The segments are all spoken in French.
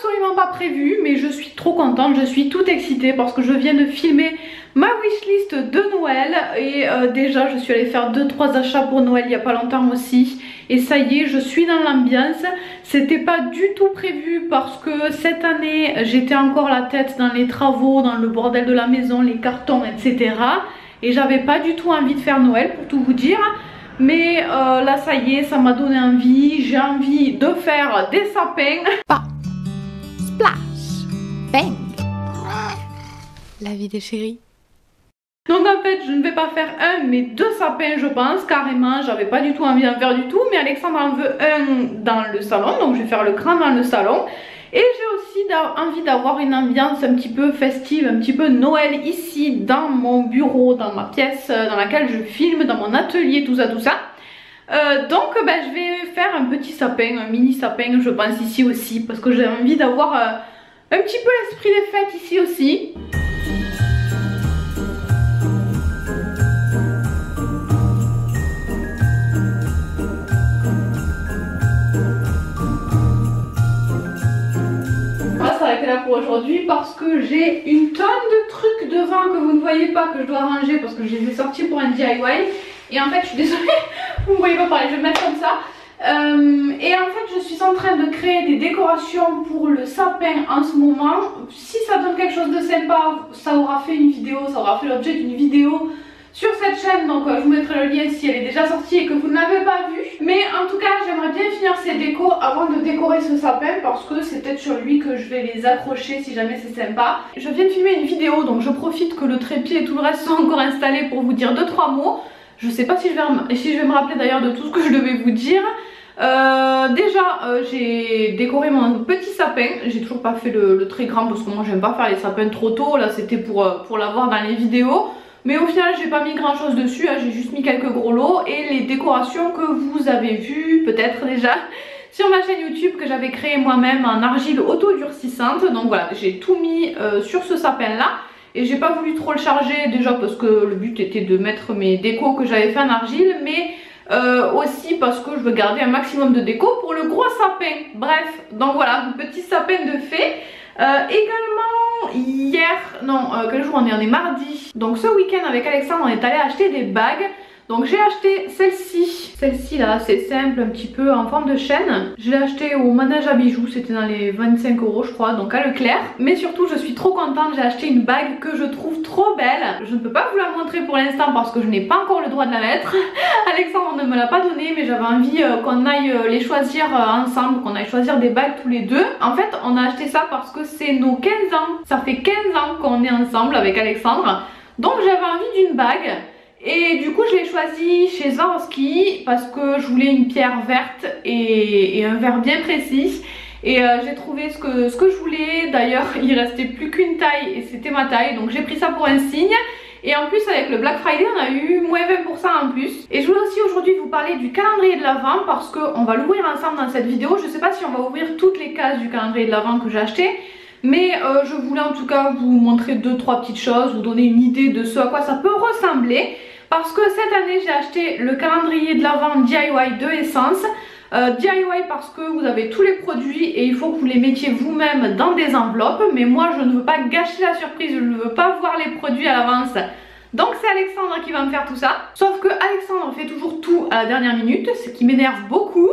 absolument pas prévu, mais je suis trop contente, je suis toute excitée parce que je viens de filmer ma wishlist de Noël et déjà je suis allée faire 2-3 achats pour Noël il n'y a pas longtemps aussi. Et ça y est, je suis dans l'ambiance. C'était pas du tout prévu parce que cette année j'étais encore la tête dans les travaux, dans le bordel de la maison, les cartons, etc. Et j'avais pas du tout envie de faire Noël pour tout vous dire. Mais là ça y est, ça m'a donné envie. J'ai envie de faire des sapins. Pop, splash, bang. La vie des chéris. Donc en fait je ne vais pas faire un mais 2 sapins je pense carrément. J'avais pas du tout envie d'en faire du tout, mais Alexandre en veut un dans le salon, donc je vais faire le grand dans le salon. Et j'ai aussi envie d'avoir une ambiance un petit peu festive, un petit peu Noël ici dans mon bureau, dans ma pièce dans laquelle je filme, dans mon atelier, tout ça tout ça. Donc je vais faire un petit sapin, un mini sapin je pense ici aussi, parce que j'ai envie d'avoir un petit peu l'esprit des fêtes ici aussi. Là pour aujourd'hui parce que j'ai une tonne de trucs devant que vous ne voyez pas, que je dois ranger parce que je les ai sortis pour un DIY. Et en fait je suis désolée, vous ne voyez pas parler, je vais me mettre comme ça. Et en fait je suis en train de créer des décorations pour le sapin en ce moment. Si ça donne quelque chose de sympa, ça aura fait une vidéo, ça aura fait l'objet d'une vidéo sur cette chaîne, donc je vous mettrai le lien si elle est déjà sortie et que vous ne l'avez pas vue. Mais en tout cas j'aimerais bien finir ces décos avant de décorer ce sapin parce que c'est peut-être sur lui que je vais les accrocher si jamais c'est sympa. Je viens de filmer une vidéo donc je profite que le trépied et tout le reste sont encore installés pour vous dire 2-3 mots. Je sais pas si je vais me rappeler d'ailleurs de tout ce que je devais vous dire. J'ai décoré mon petit sapin. J'ai toujours pas fait le très grand parce que moi j'aime pas faire les sapins trop tôt. Là c'était pour l'avoir dans les vidéos. Mais au final j'ai pas mis grand chose dessus, hein. J'ai juste mis quelques gros lots et les décorations que vous avez vues peut-être déjà sur ma chaîne YouTube que j'avais créé moi-même en argile auto-durcissante. Donc voilà, j'ai tout mis sur ce sapin là. Et j'ai pas voulu trop le charger déjà parce que le but était de mettre mes décos que j'avais fait en argile. Mais aussi parce que je veux garder un maximum de déco pour le gros sapin. Bref, donc voilà, un petit sapin de fée. Également hier, non quel jour on est mardi. Donc ce week-end avec Alexandre on est allé acheter des bagues. Donc j'ai acheté celle-ci là, c'est simple, un petit peu en forme de chaîne. Je l'ai acheté au manège à bijoux, c'était dans les 25 € je crois, donc à Leclerc. Mais surtout je suis trop contente, j'ai acheté une bague que je trouve trop belle. Je ne peux pas vous la montrer pour l'instant parce que je n'ai pas encore le droit de la mettre. Alexandre ne me l'a pas donnée, mais j'avais envie qu'on aille les choisir ensemble, qu'on aille choisir des bagues tous les deux. En fait on a acheté ça parce que c'est nos 15 ans, ça fait 15 ans qu'on est ensemble avec Alexandre. Donc j'avais envie d'une bague. Et du coup je l'ai choisi chez Swarovski parce que je voulais une pierre verte et un verre bien précis. Et j'ai trouvé ce que je voulais. D'ailleurs il restait plus qu'une taille et c'était ma taille, donc j'ai pris ça pour un signe. Et en plus avec le Black Friday on a eu moins 20% en plus. Et je voulais aussi aujourd'hui vous parler du calendrier de l'Avent parce qu'on va l'ouvrir ensemble dans cette vidéo. Je sais pas si on va ouvrir toutes les cases du calendrier de l'Avent que j'ai acheté. Mais je voulais en tout cas vous montrer 2-3 petites choses, vous donner une idée de ce à quoi ça peut ressembler. Parce que cette année j'ai acheté le calendrier de l'Avent DIY de Essence. DIY parce que vous avez tous les produits et il faut que vous les mettiez vous-même dans des enveloppes. Mais moi je ne veux pas gâcher la surprise, je ne veux pas voir les produits à l'avance. Donc c'est Alexandre qui va me faire tout ça. Sauf que Alexandre fait toujours tout à la dernière minute, ce qui m'énerve beaucoup.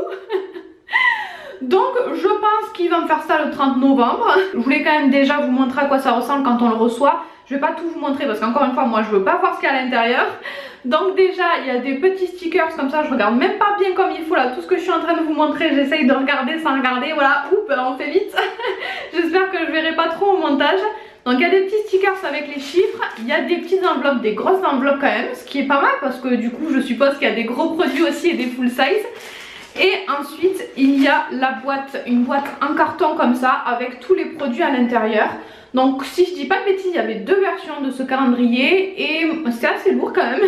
Donc je pense qu'il va me faire ça le 30 novembre. Je voulais quand même déjà vous montrer à quoi ça ressemble quand on le reçoit. Je vais pas tout vous montrer parce qu'encore une fois moi je veux pas voir ce qu'il y a à l'intérieur. Donc déjà il y a des petits stickers comme ça, je regarde même pas bien comme il faut là. Tout ce que je suis en train de vous montrer j'essaye de regarder sans regarder. Voilà, oups, on fait vite. J'espère que je verrai pas trop au montage. Donc il y a des petits stickers avec les chiffres. Il y a des petites enveloppes, des grosses enveloppes quand même. Ce qui est pas mal parce que du coup je suppose qu'il y a des gros produits aussi et des full size. Et ensuite il y a la boîte, une boîte en carton comme ça avec tous les produits à l'intérieur. Donc si je dis pas de bêtises il y avait 2 versions de ce calendrier et c'est assez lourd quand même.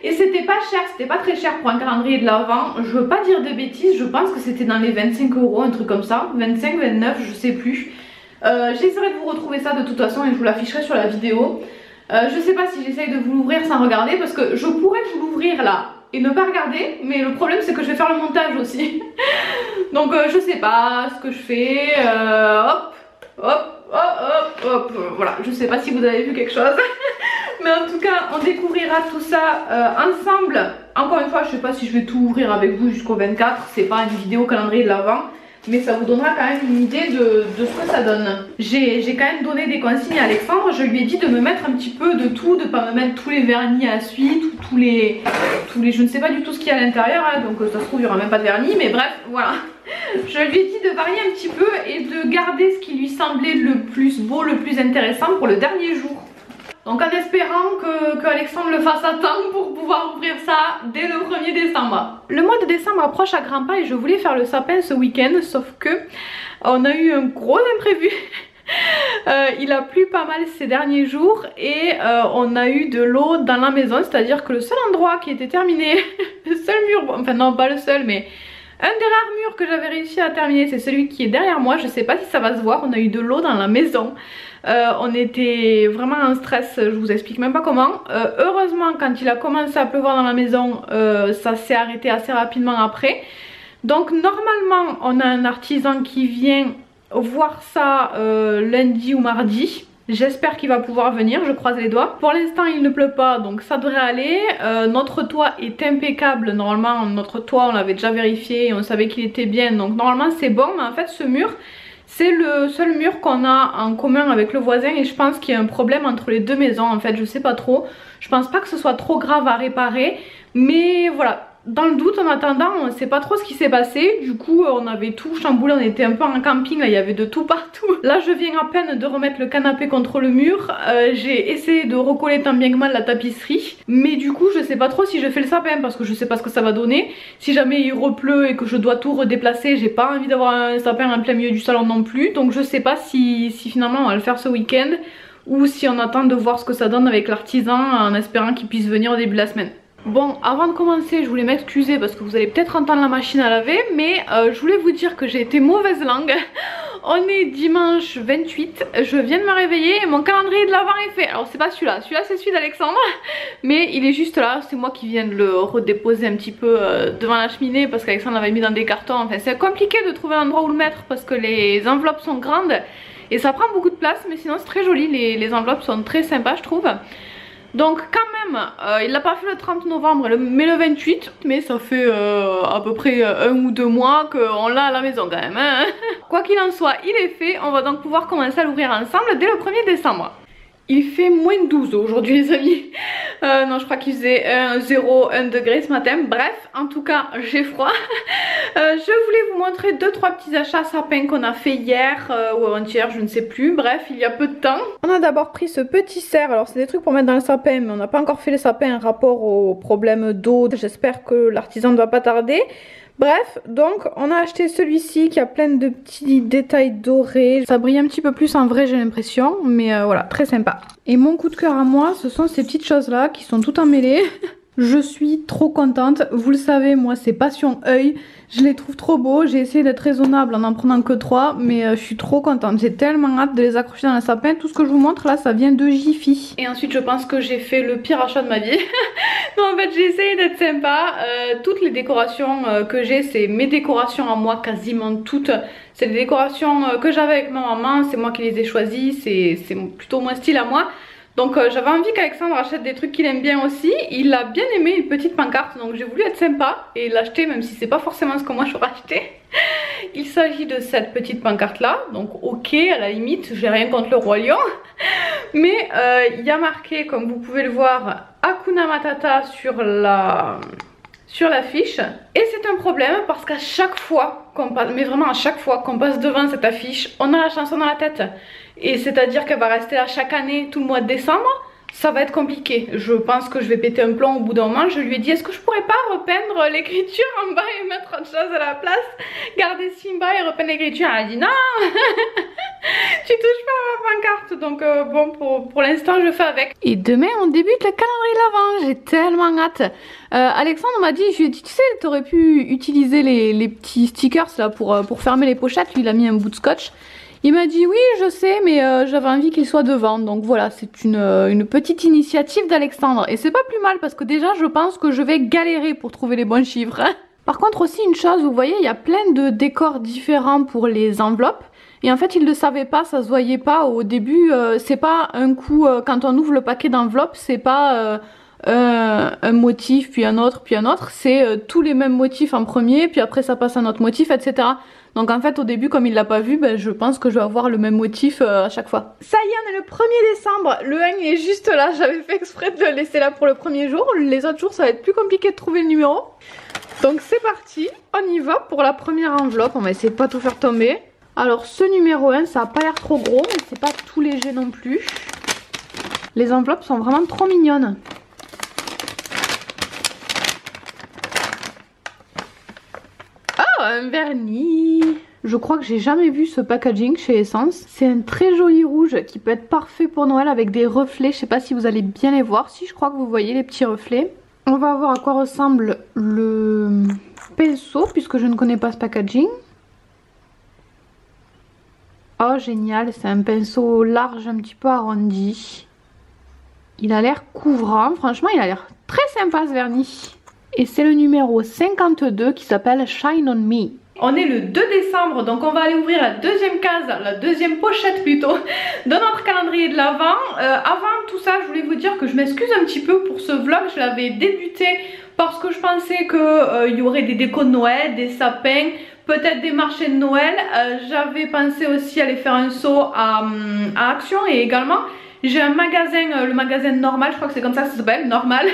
Et c'était pas cher, c'était pas très cher pour un calendrier de l'Avent. Je veux pas dire de bêtises, je pense que c'était dans les 25 €, un truc comme ça, 25, 29, je sais plus. J'essaierai de vous retrouver ça de toute façon et je vous l'afficherai sur la vidéo. Je sais pas si j'essaye de vous l'ouvrir sans regarder parce que je pourrais vous l'ouvrir là et ne pas regarder, mais le problème c'est que je vais faire le montage aussi. Donc je sais pas ce que je fais, hop, hop, hop, hop, hop, voilà, je sais pas si vous avez vu quelque chose. Mais en tout cas, on découvrira tout ça ensemble. Encore une fois, je sais pas si je vais tout ouvrir avec vous jusqu'au 24, c'est pas une vidéo calendrier de l'Avent, mais ça vous donnera quand même une idée de ce que ça donne. J'ai quand même donné des consignes à Alexandre, je lui ai dit de me mettre un petit peu de tout, de pas me mettre tous les vernis à la suite, ou tous les je ne sais pas du tout ce qu'il y a à l'intérieur, hein, donc ça se trouve il n'y aura même pas de vernis, mais bref, voilà. Je lui ai dit de varier un petit peu et de garder ce qui lui semblait le plus beau, le plus intéressant pour le dernier jour. Donc en espérant que Alexandre le fasse à temps pour pouvoir ouvrir ça dès le 1er décembre. Le mois de décembre approche à grands pas et je voulais faire le sapin ce week-end, sauf que on a eu un gros imprévu. Il a plu pas mal ces derniers jours et on a eu de l'eau dans la maison, c'est à dire que le seul endroit qui était terminé, le seul mur, enfin non pas le seul mais un des rares murs que j'avais réussi à terminer, c'est celui qui est derrière moi. Je sais pas si ça va se voir, on a eu de l'eau dans la maison. On était vraiment en stress, je vous explique même pas comment. Heureusement quand il a commencé à pleuvoir dans la maison, ça s'est arrêté assez rapidement après. Donc normalement on a un artisan qui vient voir ça lundi ou mardi. J'espère qu'il va pouvoir venir, je croise les doigts. Pour l'instant il ne pleut pas donc ça devrait aller. Notre toit est impeccable, normalement notre toit on l'avait déjà vérifié et on savait qu'il était bien, donc normalement c'est bon. Mais en fait ce mur, c'est le seul mur qu'on a en commun avec le voisin et je pense qu'il y a un problème entre les deux maisons en fait, je sais pas trop. Je pense pas que ce soit trop grave à réparer, mais voilà. Dans le doute, en attendant, on ne sait pas trop ce qui s'est passé. Du coup, on avait tout chamboulé, on était un peu en camping, là il y avait de tout partout. Là je viens à peine de remettre le canapé contre le mur. J'ai essayé de recoller tant bien que mal la tapisserie. Mais du coup, je sais pas trop si je fais le sapin parce que je sais pas ce que ça va donner. Si jamais il repleut et que je dois tout redéplacer, j'ai pas envie d'avoir un sapin en plein milieu du salon non plus. Donc je sais pas si finalement on va le faire ce week-end ou si on attend de voir ce que ça donne avec l'artisan en espérant qu'il puisse venir au début de la semaine. Bon, avant de commencer, je voulais m'excuser parce que vous allez peut-être entendre la machine à laver, mais je voulais vous dire que j'ai été mauvaise langue. On est dimanche 28, je viens de me réveiller et mon calendrier de l'Avent est fait. Alors c'est pas celui-là, celui-là c'est celui d'Alexandre, mais il est juste là, c'est moi qui viens de le redéposer un petit peu devant la cheminée parce qu'Alexandre l'avait mis dans des cartons. Enfin c'est compliqué de trouver un endroit où le mettre parce que les enveloppes sont grandes et ça prend beaucoup de place, mais sinon c'est très joli, les enveloppes sont très sympas je trouve. Donc quand même, il l'a pas fait le 30 novembre mais le 28, mais ça fait à peu près 1 ou 2 mois qu'on l'a à la maison quand même, hein. Quoi qu'il en soit, il est fait, on va donc pouvoir commencer à l'ouvrir ensemble dès le 1er décembre. Il fait moins 12 aujourd'hui les amis. Non je crois qu'il faisait 1 degré ce matin. Bref, en tout cas j'ai froid. Je voulais vous montrer 2-3 petits achats sapins qu'on a fait hier ou avant-hier, je ne sais plus. Bref, il y a peu de temps. On a d'abord pris ce petit cerf. Alors c'est des trucs pour mettre dans le sapin, mais on n'a pas encore fait les sapins en rapport au problème d'eau. J'espère que l'artisan ne va pas tarder. Bref, donc on a acheté celui-ci qui a plein de petits détails dorés. Ça brille un petit peu plus en vrai j'ai l'impression, mais voilà, très sympa. Et mon coup de cœur à moi, ce sont ces petites choses là qui sont toutes emmêlées. Je suis trop contente, vous le savez, moi c'est passion œil. Je les trouve trop beaux, j'ai essayé d'être raisonnable en prenant que 3, mais je suis trop contente. J'ai tellement hâte de les accrocher dans le sapin. Tout ce que je vous montre là, ça vient de Jiffy. Et ensuite je pense que j'ai fait le pire achat de ma vie. Non en fait j'ai essayé d'être sympa. Toutes les décorations que j'ai, c'est mes décorations à moi, quasiment toutes. C'est des décorations que j'avais avec ma maman, c'est moi qui les ai choisies, c'est plutôt mon style à moi. Donc j'avais envie qu'Alexandre achète des trucs qu'il aime bien aussi. Il a bien aimé une petite pancarte, donc j'ai voulu être sympa et l'acheter même si c'est pas forcément ce que moi j'aurais acheté. Il s'agit de cette petite pancarte là, donc ok à la limite, j'ai rien contre le Roi Lion. Mais il y a marqué, comme vous pouvez le voir, Hakuna Matata sur l'affiche. Et c'est un problème parce qu'à chaque fois qu'on passe, mais vraiment à chaque fois qu'on passe devant cette affiche, on a la chanson dans la tête. Et c'est à dire qu'elle va rester là chaque année tout le mois de décembre. Ça va être compliqué, je pense que je vais péter un plomb au bout d'un moment. Je lui ai dit est-ce que je pourrais pas repeindre l'écriture en bas et mettre autre chose à la place, garder Simba et repeindre l'écriture. Elle a dit non. Tu touches pas à ma pancarte. Donc bon pour l'instant je fais avec. Et demain on débute le calendrier de l'Avent, j'ai tellement hâte. Alexandre m'a dit, je lui ai dit tu sais t'aurais pu utiliser les petits stickers là pour fermer les pochettes. Lui il a mis un bout de scotch. Il m'a dit oui je sais mais j'avais envie qu'il soit devant, donc voilà, c'est une petite initiative d'Alexandre et c'est pas plus mal parce que déjà je pense que je vais galérer pour trouver les bons chiffres. Par contre aussi une chose, vous voyez il y a plein de décors différents pour les enveloppes et en fait il ne le savait pas, ça se voyait pas au début, c'est pas un coup quand on ouvre le paquet d'enveloppes, c'est pas un motif puis un autre, c'est tous les mêmes motifs en premier puis après ça passe à un autre motif, etc. Donc en fait au début comme il l'a pas vu, ben, je pense que je vais avoir le même motif à chaque fois. Ça y est, on est le 1er décembre, le 1 il est juste là, j'avais fait exprès de le laisser là pour le premier jour, les autres jours ça va être plus compliqué de trouver le numéro. Donc c'est parti, on y va pour la première enveloppe, on va essayer de pas tout faire tomber. Alors ce numéro 1 ça a pas l'air trop gros mais c'est pas tout léger non plus. Les enveloppes sont vraiment trop mignonnes. Un vernis. Je crois que j'ai jamais vu ce packaging chez Essence. C'est un très joli rouge qui peut être parfait pour Noël avec des reflets. Je sais pas si vous allez bien les voir. Si, je crois que vous voyez les petits reflets. On va voir à quoi ressemble le pinceau puisque je ne connais pas ce packaging. Oh génial, c'est un pinceau large un petit peu arrondi. Il a l'air couvrant. Franchement il a l'air très sympa ce vernis. Et c'est le numéro 52 qui s'appelle Shine on Me. On est le 2 décembre, donc on va aller ouvrir la deuxième case, la deuxième pochette plutôt, de notre calendrier de l'Avent. Avant tout ça, je voulais vous dire que je m'excuse un petit peu pour ce vlog. Je l'avais débuté parce que je pensais qu'il y aurait des décos de Noël, des sapins, peut-être des marchés de Noël. J'avais pensé aussi aller faire un saut à Action et également... J'ai un magasin, le magasin Normal, je crois que c'est comme ça ça s'appelle, Normal,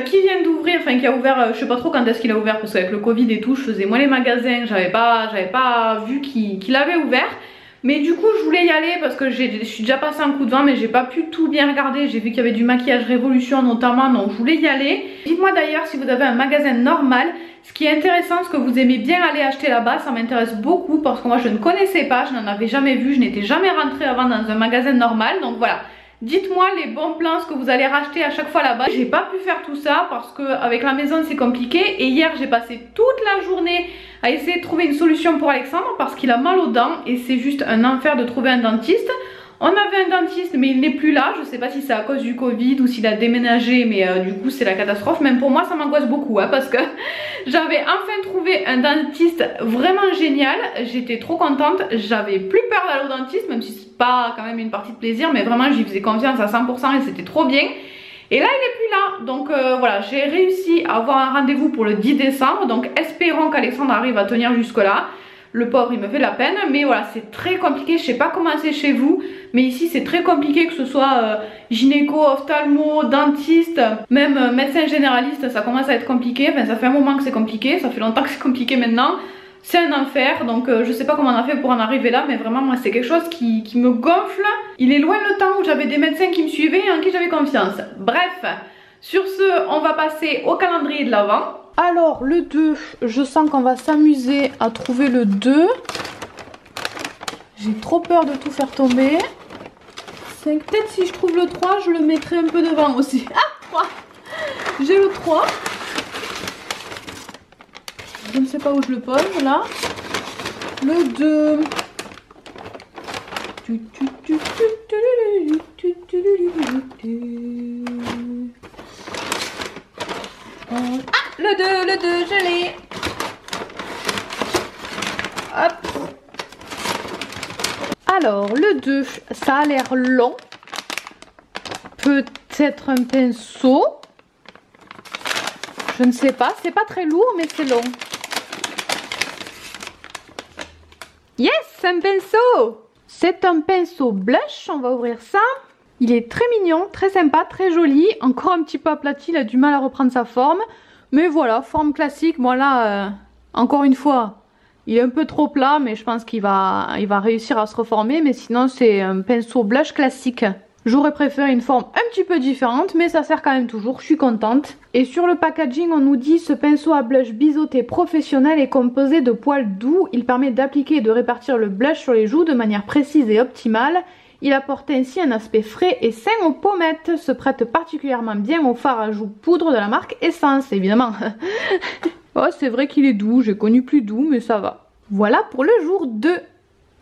qui vient d'ouvrir, enfin qui a ouvert, je sais pas trop quand est-ce qu'il a ouvert parce qu'avec le Covid et tout, je faisais moins les magasins, j'avais pas vu qu'il avait ouvert. Mais du coup je voulais y aller parce que je suis déjà passé un coup de vent mais j'ai pas pu tout bien regarder. J'ai vu qu'il y avait du maquillage Révolution notamment, donc je voulais y aller. Dites-moi d'ailleurs si vous avez un magasin Normal. Ce qui est intéressant, ce que vous aimez bien aller acheter là-bas, ça m'intéresse beaucoup parce que moi je ne connaissais pas, je n'en avais jamais vu, je n'étais jamais rentrée avant dans un magasin Normal. Donc voilà, dites-moi les bons plans, ce que vous allez racheter à chaque fois là-bas. J'ai pas pu faire tout ça parce qu'avec la maison c'est compliqué et hier j'ai passé toute la journée à essayer de trouver une solution pour Alexandre parce qu'il a mal aux dents et c'est juste un enfer de trouver un dentiste. On avait un dentiste mais il n'est plus là, je sais pas si c'est à cause du Covid ou s'il a déménagé mais du coup c'est la catastrophe. Même pour moi ça m'angoisse beaucoup hein, parce que j'avais enfin trouvé un dentiste vraiment génial, j'étais trop contente, j'avais plus peur d'aller au dentiste même si c'est pas quand même une partie de plaisir mais vraiment j'y faisais confiance à 100% et c'était trop bien. Et là il est plus là, donc voilà, j'ai réussi à avoir un rendez-vous pour le 10 décembre, donc espérons qu'Alexandre arrive à tenir jusque là. Le pauvre il me fait de la peine mais voilà c'est très compliqué, je sais pas comment c'est chez vous mais ici c'est très compliqué que ce soit gynéco, ophtalmo, dentiste, même médecin généraliste ça commence à être compliqué, enfin ça fait un moment que c'est compliqué, ça fait longtemps que c'est compliqué maintenant, c'est un enfer donc je sais pas comment on a fait pour en arriver là mais vraiment moi c'est quelque chose qui me gonfle. Il est loin le temps où j'avais des médecins qui me suivaient et en qui j'avais confiance. Bref, sur ce on va passer au calendrier de l'Avent. Alors le 2, je sens qu'on va s'amuser à trouver le 2. J'ai trop peur de tout faire tomber. Peut-être si je trouve le 3, je le mettrai un peu devant aussi. Ah 3. J'ai le 3. Je ne sais pas où je le pose là. Le 2. Ah, le 2, je l'ai. Hop. Alors, le 2, ça a l'air long. Peut-être un pinceau. Je ne sais pas, c'est pas très lourd, mais c'est long. Yes, un pinceau. C'est un pinceau blush, on va ouvrir ça. Il est très mignon, très sympa, très joli. Encore un petit peu aplati, il a du mal à reprendre sa forme. Mais voilà, forme classique. Bon là, encore une fois, il est un peu trop plat, mais je pense qu'il va réussir à se reformer. Mais sinon, c'est un pinceau blush classique. J'aurais préféré une forme un petit peu différente, mais ça sert quand même toujours, je suis contente. Et sur le packaging, on nous dit ce pinceau à blush biseauté professionnel est composé de poils doux. Il permet d'appliquer et de répartir le blush sur les joues de manière précise et optimale. Il apporte ainsi un aspect frais et sain aux pommettes, se prête particulièrement bien au fard à joues poudre de la marque Essence, évidemment. Oh, c'est vrai qu'il est doux, j'ai connu plus doux, mais ça va. Voilà pour le jour 2.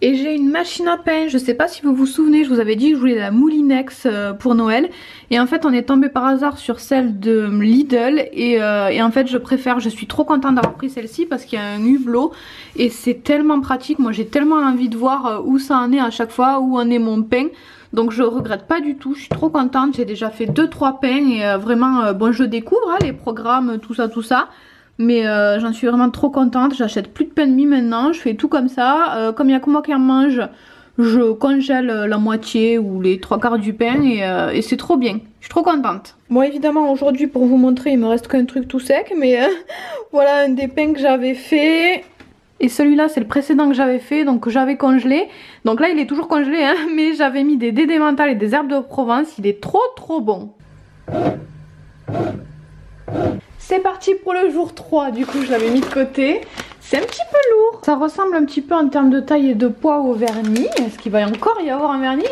Et j'ai une machine à pain, je sais pas si vous vous souvenez, je vous avais dit que je voulais la Moulinex pour Noël. Et en fait on est tombé par hasard sur celle de Lidl et en fait je suis trop contente d'avoir pris celle-ci parce qu'il y a un hublot et c'est tellement pratique. Moi j'ai tellement envie de voir où ça en est à chaque fois, où en est mon pain. Donc je regrette pas du tout, je suis trop contente, j'ai déjà fait 2-3 pains et vraiment bon je découvre les programmes, tout ça. Mais j'en suis vraiment trop contente, j'achète plus de pain de mie maintenant, je fais tout comme ça. Comme il n'y a que moi qui en mange, je congèle la moitié ou les 3/4 du pain et c'est trop bien. Je suis trop contente. Bon évidemment aujourd'hui pour vous montrer il me reste qu'un truc tout sec mais voilà un des pains que j'avais fait. Et celui-là c'est le précédent que j'avais fait donc que j'avais congelé. Donc là il est toujours congelé hein, mais j'avais mis des dédés mentales et des herbes de Provence, il est trop bon. C'est parti pour le jour 3, du coup je l'avais mis de côté. C'est un petit peu lourd. Ça ressemble un petit peu en termes de taille et de poids au vernis. Est-ce qu'il va encore y avoir un vernis?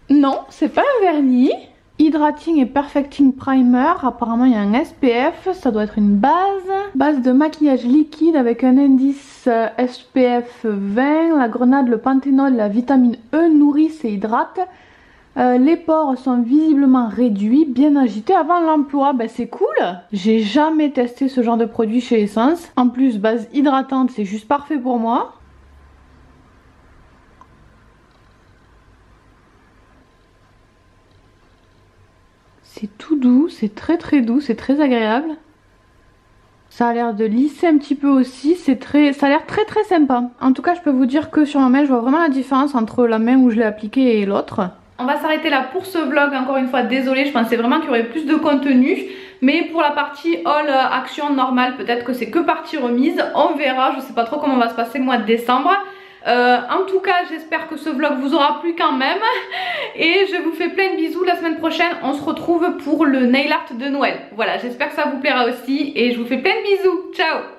Non, c'est pas un vernis. Hydrating et Perfecting Primer, apparemment il y a un SPF, ça doit être une base de maquillage liquide avec un indice SPF 20, la grenade, le panthénol, la vitamine E nourrissent et hydratent. Les pores sont visiblement réduits, bien agités avant l'emploi, ben c'est cool. J'ai jamais testé ce genre de produit chez Essence, en plus base hydratante c'est juste parfait pour moi. C'est tout doux, c'est très doux, c'est très agréable. Ça a l'air de lisser un petit peu aussi, ça a l'air très sympa. En tout cas je peux vous dire que sur ma main je vois vraiment la différence entre la main où je l'ai appliqué et l'autre. On va s'arrêter là pour ce vlog, encore une fois désolée, je pensais vraiment qu'il y aurait plus de contenu. Mais pour la partie haul action normale, peut-être que c'est que partie remise, on verra, je sais pas trop comment va se passer le mois de décembre. En tout cas j'espère que ce vlog vous aura plu quand même. Et je vous fais plein de bisous, la semaine prochaine on se retrouve pour le nail art de Noël. Voilà, j'espère que ça vous plaira aussi et je vous fais plein de bisous, ciao.